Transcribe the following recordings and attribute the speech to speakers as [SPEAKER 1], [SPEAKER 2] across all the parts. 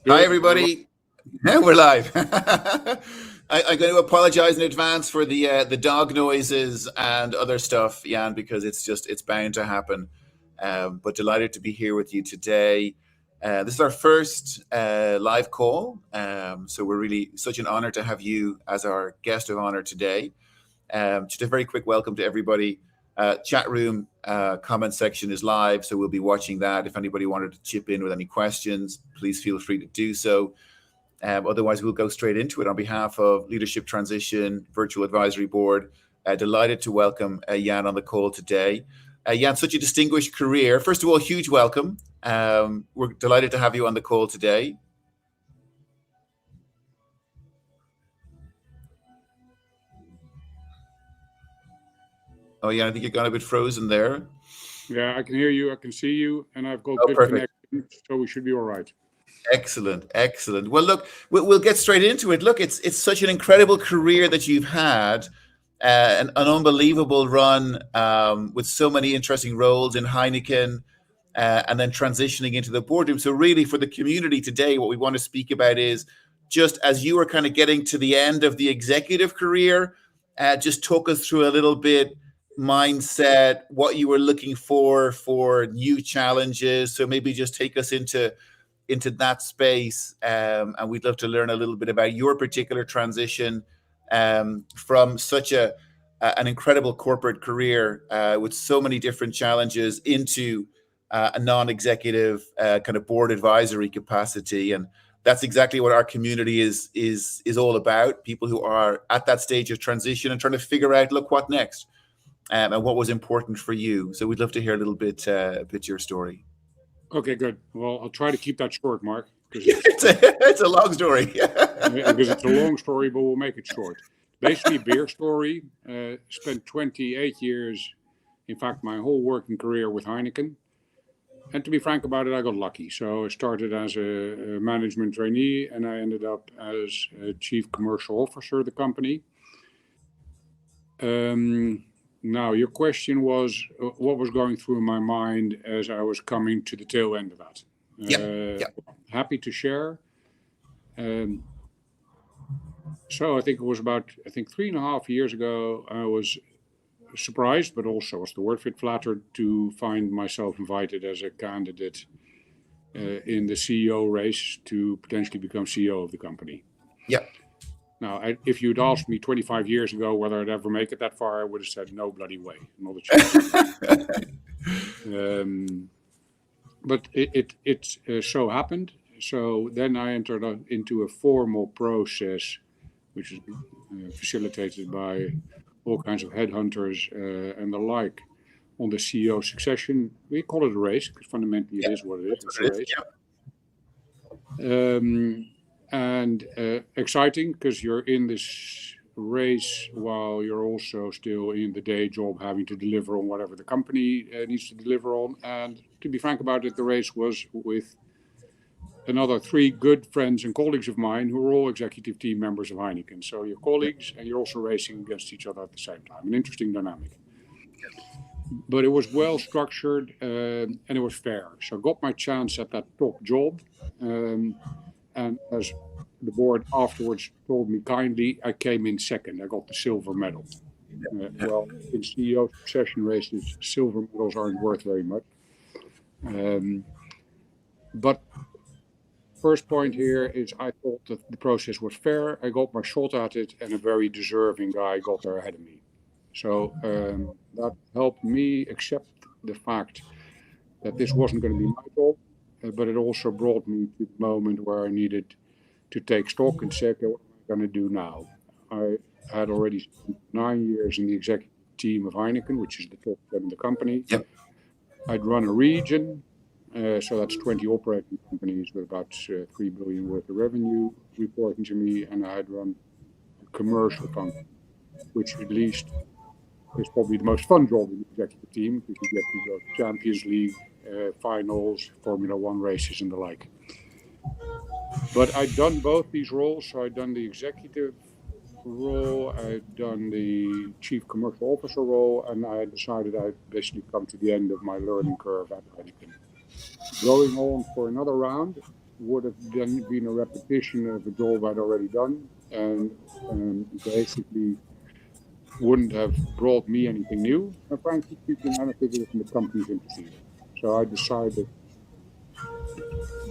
[SPEAKER 1] Hi, everybody. We're live. I'm going to apologize in advance for the dog noises and other stuff, Jan, because it's bound to happen. But delighted to be here with you today. This is our first live call, so we're really such an honor to have you as our guest of honor today. Just a very quick welcome to everybody. Chat room comment section is live, so we'll be watching that. If anybody wanted to chip in with any questions, please feel free to do so. Otherwise, we'll go straight into it. On behalf of Leadership Transition Virtual Advisory Board, delighted to welcome Jan on the call today. Jan, such a distinguished career. First of all, huge welcome. We're delighted to have you on the call today. Oh, yeah, I think you got a bit frozen there.
[SPEAKER 2] Yeah, I can hear you, I can see you, and I've got good
[SPEAKER 1] perfect
[SPEAKER 2] connection, so we should be all right.
[SPEAKER 1] Excellent. Well, look, we'll get straight into it. Look, it's such an incredible career that you've had, an unbelievable run with so many interesting roles in Heineken, and then transitioning into the boardroom. So really, for the community today, what we want to speak about is just as you were kind of getting to the end of the executive career, just talk us through a little bit mindset, what you were looking for new challenges. So maybe just take us into that space, and we'd love to learn a little bit about your particular transition from such an incredible corporate career with so many different challenges into a non-executive kind of board advisory capacity. And that's exactly what our community is all about. People who are at that stage of transition and trying to figure out, look, what next, and what was important for you. So we'd love to hear a little bit your story.
[SPEAKER 2] Okay, good. Well, I'll try to keep that short, Mark.
[SPEAKER 1] It's a long story.
[SPEAKER 2] Because it's a long story, but we'll make it short. Basically, beer story. Spent 28 years, in fact, my whole working career with Heineken. And to be frank about it, I got lucky. So I started as a management trainee, and I ended up as a chief commercial officer of the company. Now, your question was what was going through my mind as I was coming to the tail end of that. Happy to share. So I think it was about 3.5 years ago, I was surprised, but also, what's the word for it, flattered to find myself invited as a candidate in the CEO race to potentially become CEO of the company.
[SPEAKER 1] Yeah.
[SPEAKER 2] Now, if you'd asked me 25 years ago whether I'd ever make it that far, I would have said, no bloody way, not a chance. But it so happened. So then I entered into a formal process, which is facilitated by all kinds of headhunters and the like, on the CEO succession. We call it a race, because fundamentally it is what it is. It's a race. And exciting, because you're in this race while you're also still in the day job having to deliver on whatever the company needs to deliver on. And to be frank about it, the race was with another 3 good friends and colleagues of mine who were all executive team members of Heineken. So you're colleagues and you're also racing against each other at the same time. An interesting dynamic. But it was well structured and it was fair. So I got my chance at that top job. And as the board afterwards told me kindly, I came in second. I got the silver medal. Well, in CEO succession races, silver medals aren't worth very much. But first point here is I thought that the process was fair. I got my shot at it, and a very deserving guy got there ahead of me. So that helped me accept the fact that this wasn't going to be my job. But it also brought me to the moment where I needed to take stock and say, okay, what am I going to do now? I had already spent 9 years in the executive team of Heineken, which is the top 10 in the company.
[SPEAKER 1] Yep.
[SPEAKER 2] I'd run a region, so that's 20 operating companies with about 3 billion worth of revenue reporting to me, and I had run a commercial function, which at least is probably the most fun job in the executive team, because you get to go to Champions League finals, Formula 1 races and the like. But I'd done both these roles. So I'd done the executive role, I'd done the chief commercial officer role, and I decided I'd basically come to the end of my learning curve at Heineken. Going on for another round, would have then been a repetition of a job I'd already done, and basically wouldn't have brought me anything new. And frankly speaking, I don't think it was in the company's interest either. So I decided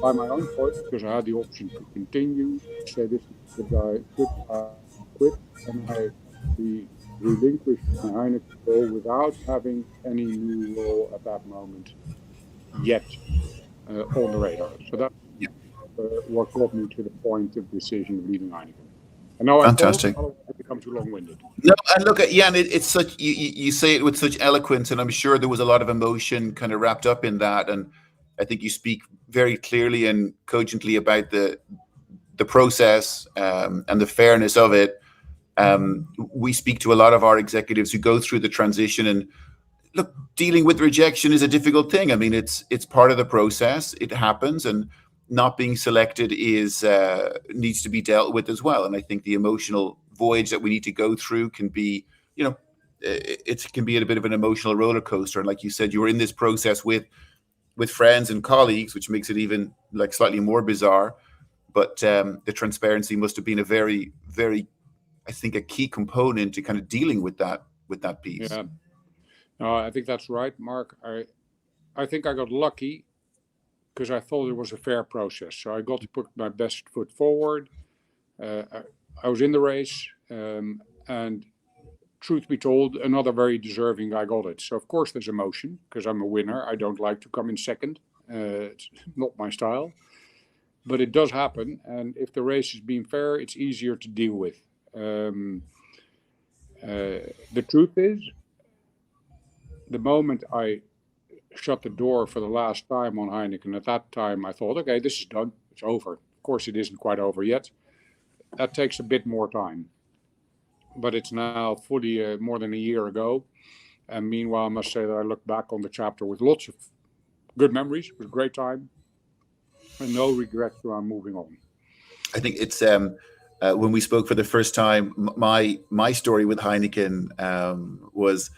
[SPEAKER 2] by my own choice, because I had the option to continue, to say this is good I quit, and I be relinquished my Heineken role without having any new role at that moment yet on the radar. So that's what got me to the point of decision of leaving Heineken. And now I pause,
[SPEAKER 1] Fantastic.
[SPEAKER 2] otherwise I become too long-winded.
[SPEAKER 1] No, and look at Jan, it's such you say it with such eloquence, and I'm sure there was a lot of emotion kind of wrapped up in that. And I think you speak very clearly and cogently about the process and the fairness of it. We speak to a lot of our executives who go through the transition, and look, dealing with rejection is a difficult thing. I mean, it's part of the process. It happens, and not being selected is needs to be dealt with as well. And I think the emotional voyage that we need to go through can be, it can be a bit of an emotional roller coaster. And like you said, you were in this process with friends and colleagues, which makes it even like slightly more bizarre. But the transparency must have been a very, very, I think, a key component to kind of dealing with that piece.
[SPEAKER 2] Yeah, no, I think that's right, Mark. I think I got lucky because I thought it was a fair process. So I got to put my best foot forward. I was in the race, and truth be told, another very deserving guy got it. So of course there's emotion because I'm a winner. I don't like to come in second. It's not my style, but it does happen. And if the race is being fair, it's easier to deal with. The truth is, the moment I shut the door for the last time on Heineken, at that time I thought, okay, this is done. It's over. Of course, it isn't quite over yet. That takes a bit more time. But it's now fully more than a year ago. And meanwhile, I must say that I look back on the chapter with lots of good memories. It was a great time. And no regrets around moving on.
[SPEAKER 1] I think it's when we spoke for the first time, my story with Heineken was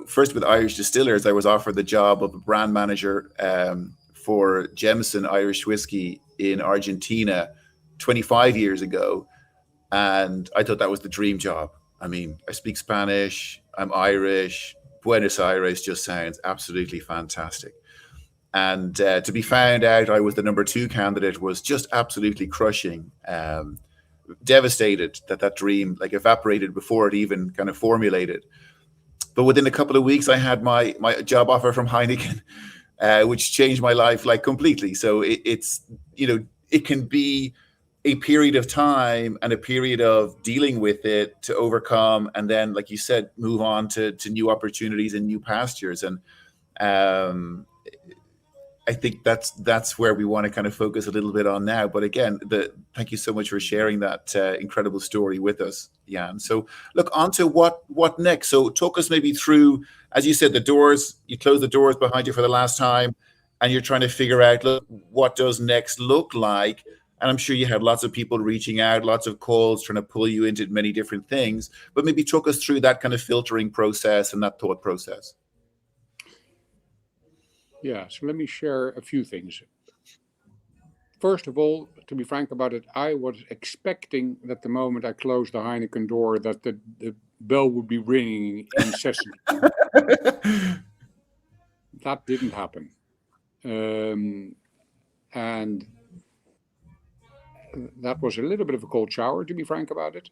[SPEAKER 1] first with Irish Distillers. I was offered the job of a brand manager for Jameson Irish whiskey in Argentina 25 years ago. And I thought that was the dream job. I mean, I speak Spanish, I'm Irish. Buenos Aires just sounds absolutely fantastic. And to be found out I was the number 2 candidate was just absolutely crushing. Devastated that dream like evaporated before it even kind of formulated. But within a couple of weeks, I had my job offer from Heineken, which changed my life like completely. So it's it can be a period of time and a period of dealing with it to overcome, and then, like you said, move on to new opportunities and new pastures. And I think that's where we want to kind of focus a little bit on now. But again, thank you so much for sharing that incredible story with us, Jan. So look, on to what next. So talk us maybe through, as you said, you close the doors behind you for the last time, and you're trying to figure out, look, what does next look like? And I'm sure you had lots of people reaching out, lots of calls, trying to pull you into many different things. But maybe talk us through that kind of filtering process and that thought process.
[SPEAKER 2] Yeah, so let me share a few things. First of all, to be frank about it, I was expecting that the moment I closed the Heineken door, that the bell would be ringing incessantly. That didn't happen. And that was a little bit of a cold shower, to be frank about it.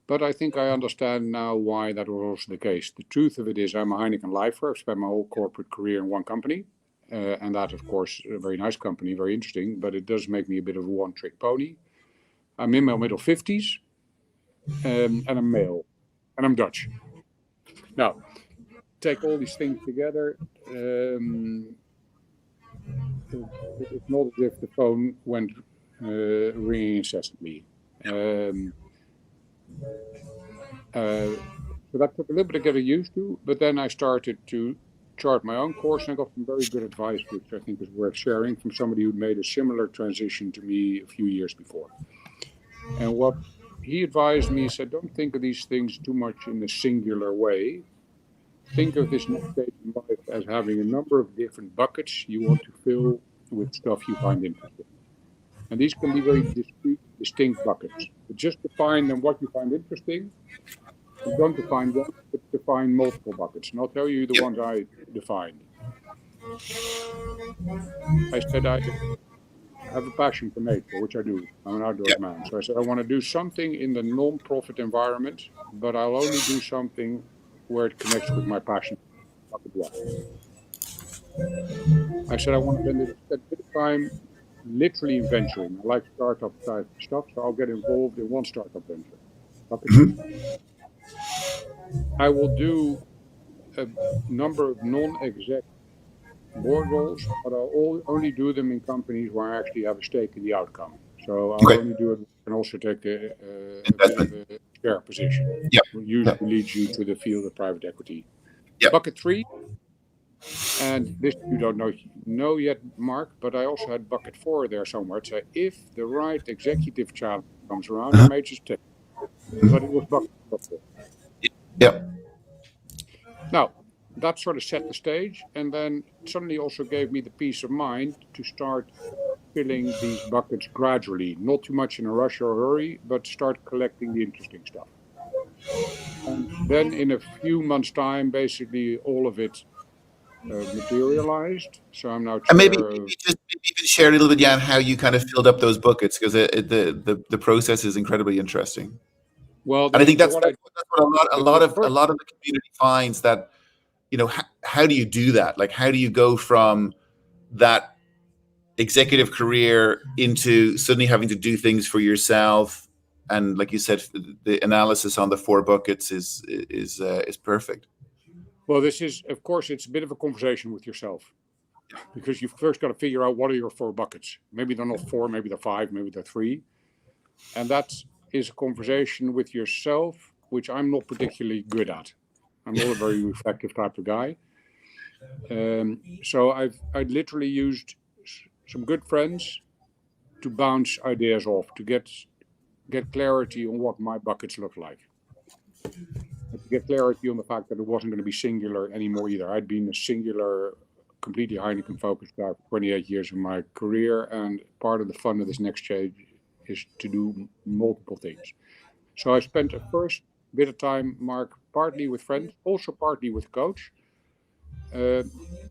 [SPEAKER 2] But I think I understand now why that was also the case. The truth of it is, I'm a Heineken lifer. I've spent my whole corporate career in one company. And that, of course, a very nice company, very interesting, but it does make me a bit of a one-trick pony. I'm in my middle 50s, and I'm male, and I'm Dutch. Now, take all these things together, it's not as if the phone went ringing incessantly. So that took a little bit to get used to, but then I started to chart my own course, and I got some very good advice, which I think is worth sharing, from somebody who made a similar transition to me a few years before. And what he advised me, he said, don't think of these things too much in a singular way. Think of this next stage in life as having a number of different buckets you want to fill with stuff you find interesting. And these can be very discrete, distinct buckets. But just define them what you find interesting. You don't define one, but define multiple buckets. And I'll tell you the
[SPEAKER 1] Yep.
[SPEAKER 2] ones I defined. I said I have a passion for nature, which I do. I'm an outdoors
[SPEAKER 1] Yep.
[SPEAKER 2] man. So I said I want to do something in the non-profit environment, but I'll only do something where it connects with my passion. Bucket one. I said I want to spend a bit of time literally in venturing. I like startup type stuff, so I'll get involved in one startup venture. Bucket two. I will do a number of non-exec board roles, but I'll only do them in companies where I actually have a stake in the outcome. So I'll
[SPEAKER 1] Okay.
[SPEAKER 2] only do it and also take a bit
[SPEAKER 1] Investment.
[SPEAKER 2] of a share position.
[SPEAKER 1] Yep.
[SPEAKER 2] Usually
[SPEAKER 1] Yep.
[SPEAKER 2] leads you to the field of private equity.
[SPEAKER 1] Yep.
[SPEAKER 2] Bucket three, and this you don't know yet, Mark, but I also had bucket four there somewhere. So if the right executive challenge comes around, I may just take it. But it was bucket four.
[SPEAKER 1] Yep.
[SPEAKER 2] Now, that sort of set the stage, and then suddenly also gave me the peace of mind to start filling these buckets gradually, not too much in a rush or hurry, but start collecting the interesting stuff. And then in a few months' time, basically all of it materialized. So I'm now
[SPEAKER 1] And maybe,
[SPEAKER 2] chair
[SPEAKER 1] maybe
[SPEAKER 2] of.
[SPEAKER 1] just maybe you could share a little bit, Jan, how you kind of filled up those buckets, because the process is incredibly interesting.
[SPEAKER 2] Well,
[SPEAKER 1] And I think that's
[SPEAKER 2] what I
[SPEAKER 1] what
[SPEAKER 2] the
[SPEAKER 1] a
[SPEAKER 2] first.
[SPEAKER 1] lot of the community finds, that how do you do that? Like, how do you go from that executive career into suddenly having to do things for yourself? And like you said, the analysis on the 4 buckets is perfect.
[SPEAKER 2] Well, this is, of course, it's a bit of a conversation with yourself, because you've first got to figure out what are your 4 buckets. Maybe they're not 4, maybe they're 5, maybe they're 3. And that is a conversation with yourself, which I'm not particularly good at. I'm not a very reflective type of guy. So I literally used some good friends to bounce ideas off, to get clarity on what my buckets look like. And to get clarity on the fact that it wasn't going to be singular anymore either. I'd been a singular, completely Heineken focused guy for 28 years of my career, and part of the fun of this next stage is to do multiple things. So I spent the first bit of time, Mark, partly with friends, also partly with coach,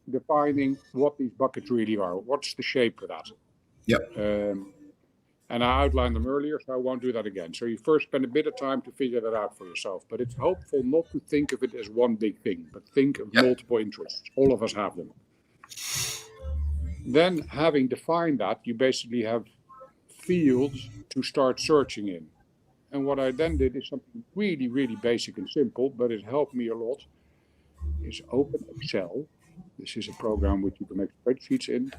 [SPEAKER 2] defining what these buckets really are. What's the shape of that?
[SPEAKER 1] Yep.
[SPEAKER 2] And I outlined them earlier, so I won't do that again. So you first spend a bit of time to figure that out for yourself. But it's helpful not to think of it as one big thing, but think of multiple interests. All of us have them. Then, having defined that, you basically have fields to start searching in. And what I then did is something really, really basic and simple, but it helped me a lot, is open Excel. This is a program which you can make spreadsheets in.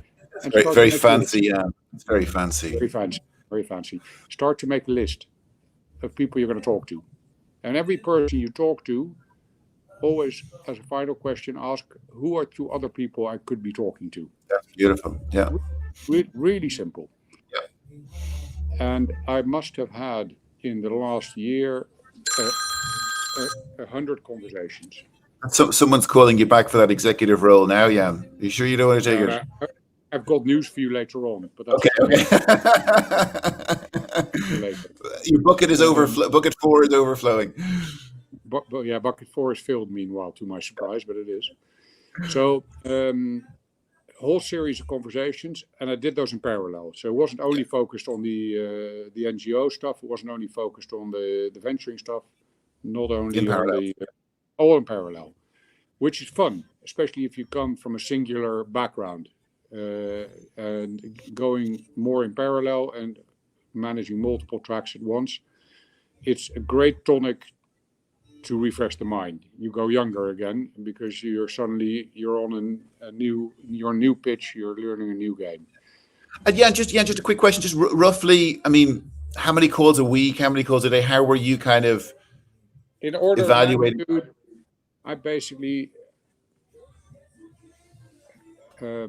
[SPEAKER 2] And
[SPEAKER 1] Very,
[SPEAKER 2] start
[SPEAKER 1] very
[SPEAKER 2] to make
[SPEAKER 1] fancy. Yeah, it's very fancy.
[SPEAKER 2] Very fancy, very fancy. Start to make a list of people you're going to talk to. And every person you talk to, always, as a final question, ask, who are 2 other people I could be talking to?
[SPEAKER 1] That's beautiful. Yeah.
[SPEAKER 2] Really simple.
[SPEAKER 1] Yeah.
[SPEAKER 2] And I must have had, in the last year, 100 conversations.
[SPEAKER 1] So someone's calling you back for that executive role now, Jan. Are you sure you don't want to take it?
[SPEAKER 2] I've got news for you later on, but that's
[SPEAKER 1] later. Your bucket is bucket 4 is overflowing.
[SPEAKER 2] But yeah, bucket 4 is filled, meanwhile, to my surprise, but it is. So whole series of conversations, and I did those in parallel. So it wasn't only focused on the NGO stuff. It wasn't only focused on the venturing stuff. Not only on all in parallel, which is fun, especially if you come from a singular background. And going more in parallel and managing multiple tracks at once, it's a great tonic to refresh the mind. You go younger again because you're on a new pitch. You're learning a new game.
[SPEAKER 1] Just a quick question. Just roughly, I mean, how many calls a week? How many calls a day? How were you kind of
[SPEAKER 2] in order evaluating? Of magnitude, I basically a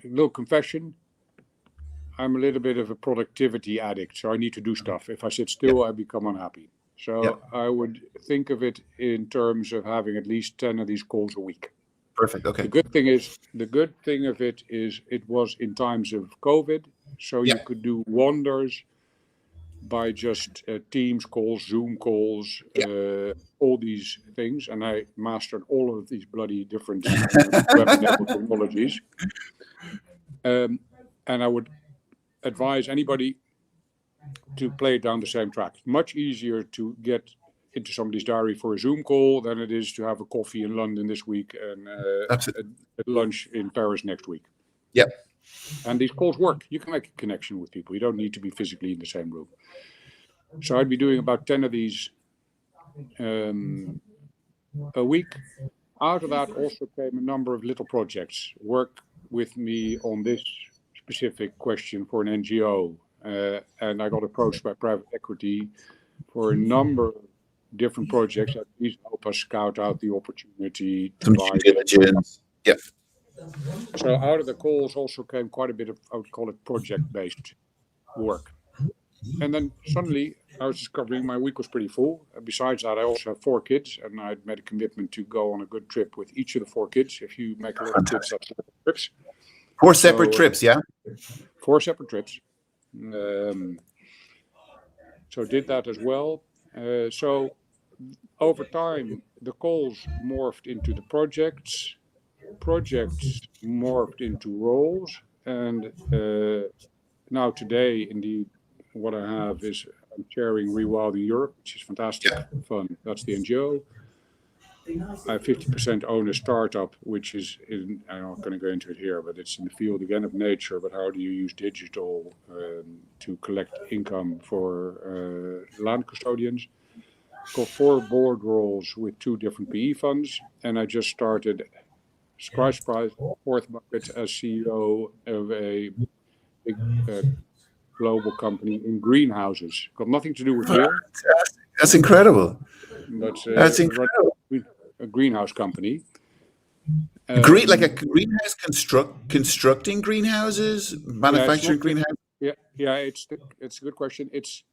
[SPEAKER 2] little confession. I'm a little bit of a productivity addict, so I need to do stuff. If I sit still, I become unhappy. So I would think of it in terms of having at least 10 of these calls a week.
[SPEAKER 1] Perfect. Okay.
[SPEAKER 2] The good thing of it is it was in times of COVID, so
[SPEAKER 1] Yeah.
[SPEAKER 2] you could do wonders by just Teams calls, Zoom calls, all these things, and I mastered all of these bloody different web-enabled technologies. And I would advise anybody to play it down the same track. Much easier to get into somebody's diary for a Zoom call than it is to have a coffee in London this week and a lunch in Paris next week.
[SPEAKER 1] Yep.
[SPEAKER 2] And these calls work. You can make a connection with people. You don't need to be physically in the same room. So I'd be doing about 10 of these a week. Out of that also came a number of little projects. Work with me on this specific question for an NGO. And I got approached by private equity for a number of different projects that please help us scout out the opportunity to buy
[SPEAKER 1] diligence. Yep.
[SPEAKER 2] So out of the calls also came quite a bit of, I would call it, project-based work. And then suddenly I was discovering my week was pretty full. Besides that, I also have 4 kids, and I'd made a commitment to go on a good trip with each of the 4 kids. If you make a lot of kids, that's 4 trips.
[SPEAKER 1] 4 separate trips, yeah?
[SPEAKER 2] 4 separate trips. So did that as well. So over time, the calls morphed into the projects morphed into roles, and now today, indeed, what I have is I'm chairing Rewilding Europe, which is fantastic fun. That's the NGO. I 50% own a startup, which is I'm not going to go into it here, but it's in the field again of nature. But how do you use digital to collect income for land custodians? Got 4 board roles with 2 different PE funds, and I just started, surprise, 4th bucket as CEO of a big global company in greenhouses. Got nothing to do with beer.
[SPEAKER 1] That's incredible.
[SPEAKER 2] But
[SPEAKER 1] That's incredible.
[SPEAKER 2] A greenhouse company.
[SPEAKER 1] Like a greenhouse constructing greenhouses, manufacturing greenhouses.
[SPEAKER 2] Yeah, it's a good question. It's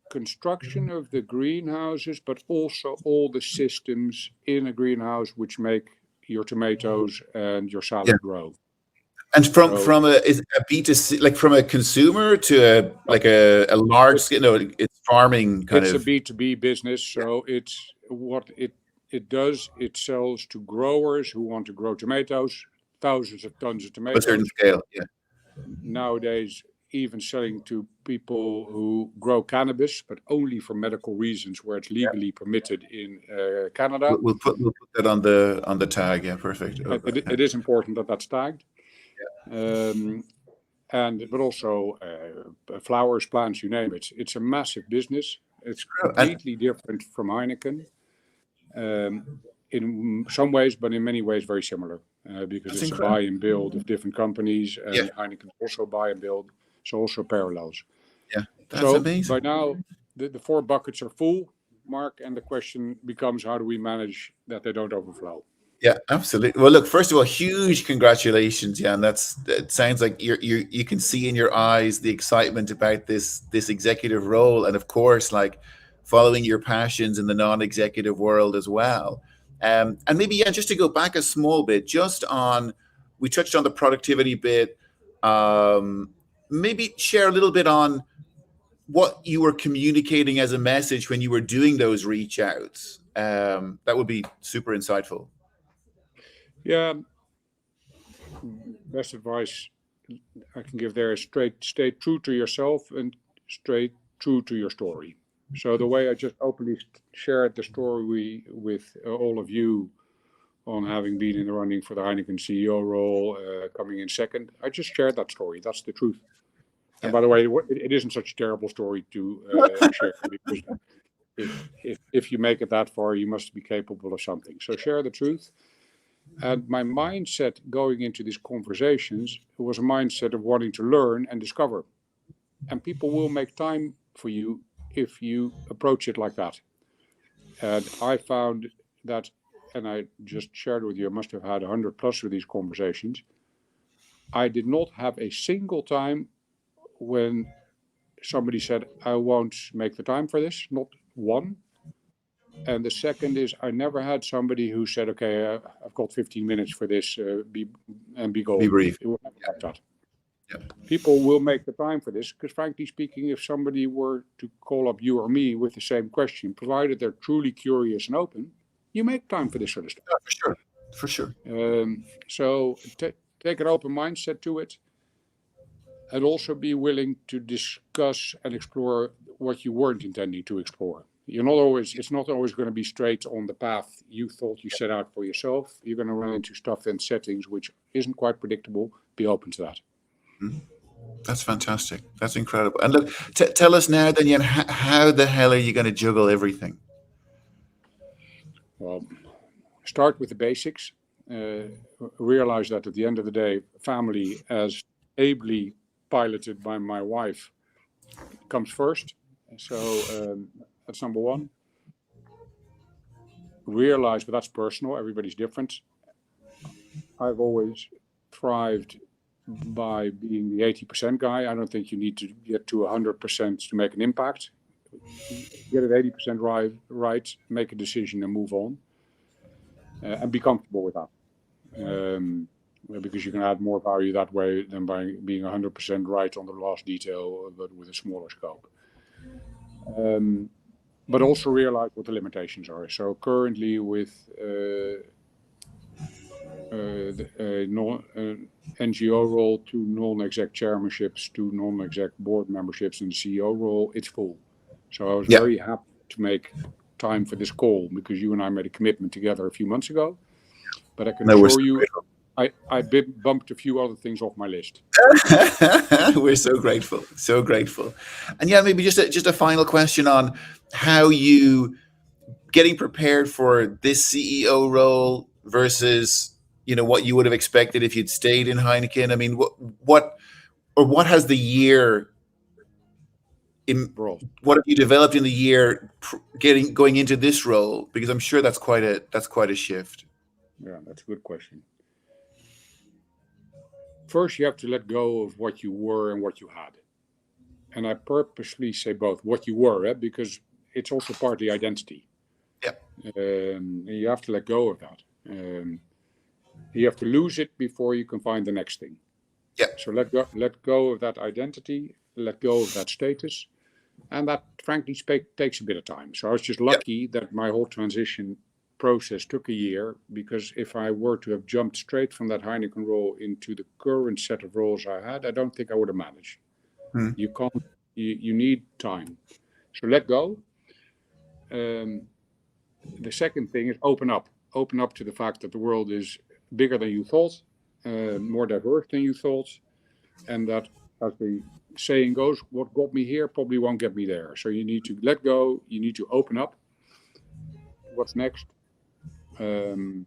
[SPEAKER 2] construction of the greenhouses, but also all the systems in a greenhouse which make your tomatoes and your salad grow.
[SPEAKER 1] And from a B2C, like from a consumer to a large scale, it's farming kind of.
[SPEAKER 2] It's a B2B business, so it's what it does. It sells to growers who want to grow tomatoes, thousands of tons of tomatoes.
[SPEAKER 1] A certain scale, yeah.
[SPEAKER 2] Nowadays, even selling to people who grow cannabis, but only for medical reasons, where it's legally permitted in Canada.
[SPEAKER 1] We'll put that on the tag. Yeah, perfect.
[SPEAKER 2] It is important that that's tagged. But also flowers, plants, you name it. It's a massive business. It's completely different from Heineken in some ways, but in many ways very similar because it's a buy and build of different companies, and Heineken also buy and build, so also parallels.
[SPEAKER 1] Yeah, that's amazing.
[SPEAKER 2] By now, the 4 buckets are full, Mark, and the question becomes, how do we manage that they don't overflow?
[SPEAKER 1] Yeah, absolutely. Well, look, first of all, huge congratulations, Jan. It sounds like you can see in your eyes the excitement about this executive role, and of course, like following your passions in the non-executive world as well. And maybe just to go back a small bit, we touched on the productivity bit. Maybe share a little bit on what you were communicating as a message when you were doing those reach outs. That would be super insightful.
[SPEAKER 2] Yeah, best advice I can give there is stay true to yourself and stay true to your story. So the way I just openly shared the story with all of you on having been in the running for the Heineken CEO role, coming in second, I just shared that story. That's the truth. And by the way, it isn't such a terrible story to share, because if you make it that far, you must be capable of something. So share the truth. And my mindset going into these conversations was a mindset of wanting to learn and discover. And people will make time for you if you approach it like that. And I found that, and I just shared with you, I must have had 100 plus of these conversations. I did not have a single time when somebody said, I won't make the time for this, not one. And the second is I never had somebody who said, okay, I've got 15 minutes for this, be gone.
[SPEAKER 1] Be brief.
[SPEAKER 2] It will never have that.
[SPEAKER 1] Yeah.
[SPEAKER 2] People will make the time for this because, frankly speaking, if somebody were to call up you or me with the same question, provided they're truly curious and open, you make time for this sort of stuff.
[SPEAKER 1] Yeah, for sure.
[SPEAKER 2] So take an open mindset to it, and also be willing to discuss and explore what you weren't intending to explore. It's not always going to be straight on the path you thought you set out for yourself. You're going to run into stuff and settings which isn't quite predictable. Be open to that.
[SPEAKER 1] Mm-hmm. That's fantastic. That's incredible. And look, tell us now then, Jan, how the hell are you going to juggle everything?
[SPEAKER 2] Well, start with the basics. Realize that at the end of the day, family, as ably piloted by my wife, comes first. So that's number one. Realize, but that's personal. Everybody's different. I've always thrived by being the 80% guy. I don't think you need to get to 100% to make an impact. Get it 80% right, make a decision and move on. And be comfortable with that. Because you can add more value that way than by being 100% right on the last detail, but with a smaller scope. But also realize what the limitations are. So currently with NGO role, 2 non-exec chairmanships, 2 non-exec board memberships, and the CEO role, it's full. So I was very happy to make time for this call because you and I made a commitment together a few months ago. But I can assure you, I bumped a few other things off my list.
[SPEAKER 1] We're so grateful, so grateful. And yeah, maybe just a final question on how you getting prepared for this CEO role versus what you would have expected if you'd stayed in Heineken. I mean, what has the year what have you developed in the year going into this role? Because I'm sure that's quite a shift.
[SPEAKER 2] Yeah, that's a good question. First, you have to let go of what you were and what you had. And I purposely say both, what you were, because it's also partly identity.
[SPEAKER 1] Yeah.
[SPEAKER 2] You have to let go of that. You have to lose it before you can find the next thing.
[SPEAKER 1] Yeah.
[SPEAKER 2] So let go of that identity, let go of that status. And that, frankly, takes a bit of time. So I was just lucky that my whole transition process took a year, because if I were to have jumped straight from that Heineken role into the current set of roles I had, I don't think I would have managed. You can't. You need time. So let go. The second thing is open up. Open up to the fact that the world is bigger than you thought, more diverse than you thought, and that, as the saying goes, what got me here probably won't get me there. So you need to let go. You need to open up. What's next? And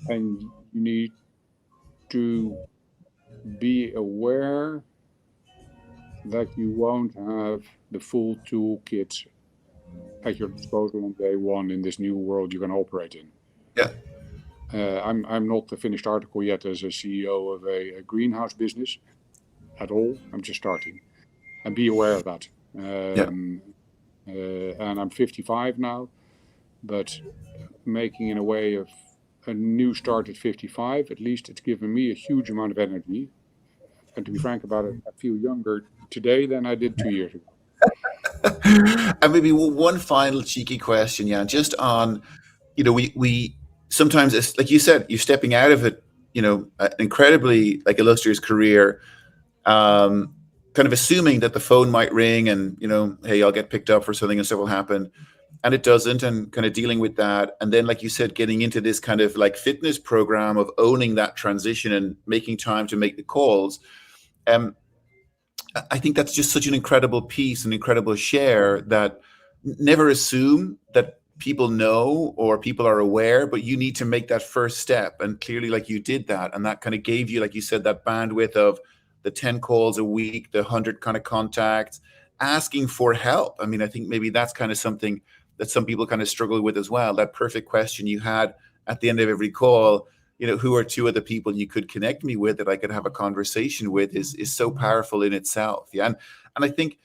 [SPEAKER 2] you need to be aware that you won't have the full toolkit at your disposal on day one in this new world you're going to operate in.
[SPEAKER 1] Yeah.
[SPEAKER 2] I'm not the finished article yet as a CEO of a greenhouse business at all. I'm just starting. And be aware of that. And I'm 55 now, but making in a way of a new start at 55, at least it's given me a huge amount of energy. And to be frank about it, I feel younger today than I did 2 years ago.
[SPEAKER 1] And maybe one final cheeky question, Jan, just on, we sometimes, it's like you said, you're stepping out of it, an incredibly illustrious career, kind of assuming that the phone might ring and, hey, I'll get picked up for something and stuff will happen. And it doesn't, and kind of dealing with that. And then, like you said, getting into this kind of fitness program of owning that transition and making time to make the calls. I think that's just such an incredible piece, an incredible share, that never assume that people know or people are aware, but you need to make that first step. And clearly, you did that. And that kind of gave you, like you said, that bandwidth of the 10 calls a week, the 100 kind of contacts, asking for help. I mean, I think maybe that's kind of something that some people kind of struggle with as well. That perfect question you had at the end of every call, who are 2 of the people you could connect me with that I could have a conversation with is so powerful in itself. Yeah. And I think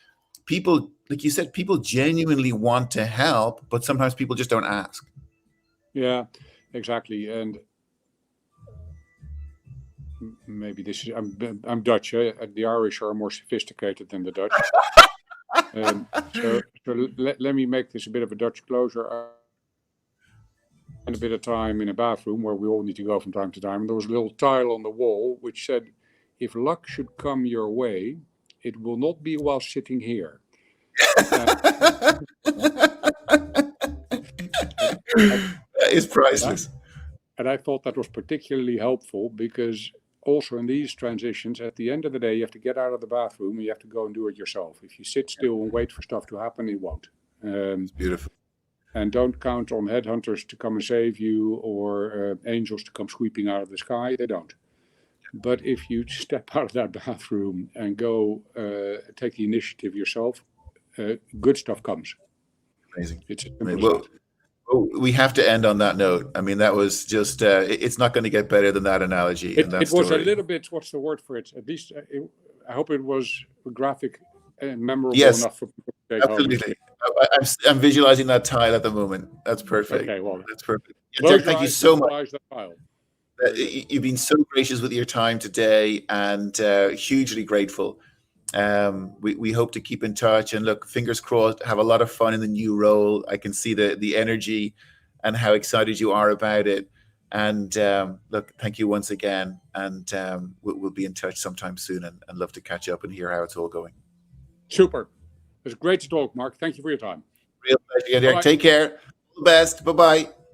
[SPEAKER 1] people, like you said, people genuinely want to help, but sometimes people just don't ask.
[SPEAKER 2] Yeah, exactly. And maybe this is I'm Dutch. The Irish are more sophisticated than the Dutch. So let me make this a bit of a Dutch closure. I spent a bit of time in a bathroom where we all need to go from time to time. And there was a little tile on the wall which said, "If luck should come your way, it will not be while sitting here."
[SPEAKER 1] That is priceless.
[SPEAKER 2] And I thought that was particularly helpful because also in these transitions, at the end of the day, you have to get out of the bathroom and you have to go and do it yourself. If you sit still and wait for stuff to happen, it won't.
[SPEAKER 1] It's beautiful.
[SPEAKER 2] And don't count on headhunters to come and save you or angels to come sweeping out of the sky. They don't. But if you step out of that bathroom and go take the initiative yourself, good stuff comes.
[SPEAKER 1] Amazing.
[SPEAKER 2] It's a simple stuff.
[SPEAKER 1] We have to end on that note. I mean, that was just, it's not going to get better than that analogy.
[SPEAKER 2] It was a little bit, what's the word for it? At least I hope it was graphic and memorable enough for people to take
[SPEAKER 1] absolutely. I'm visualizing that tile at the moment. That's perfect.
[SPEAKER 2] Okay, well,
[SPEAKER 1] that's perfect. Derck, thank you so much.
[SPEAKER 2] That
[SPEAKER 1] you've been so gracious with your time today, and hugely grateful. We hope to keep in touch, and look, fingers crossed, have a lot of fun in the new role. I can see the energy and how excited you are about it. And look, thank you once again. And we'll be in touch sometime soon, and love to catch up and hear how it's all going.
[SPEAKER 2] Super. It's great to talk, Mark. Thank you for your time.
[SPEAKER 1] Real pleasure. Take care. All the best. Bye-bye.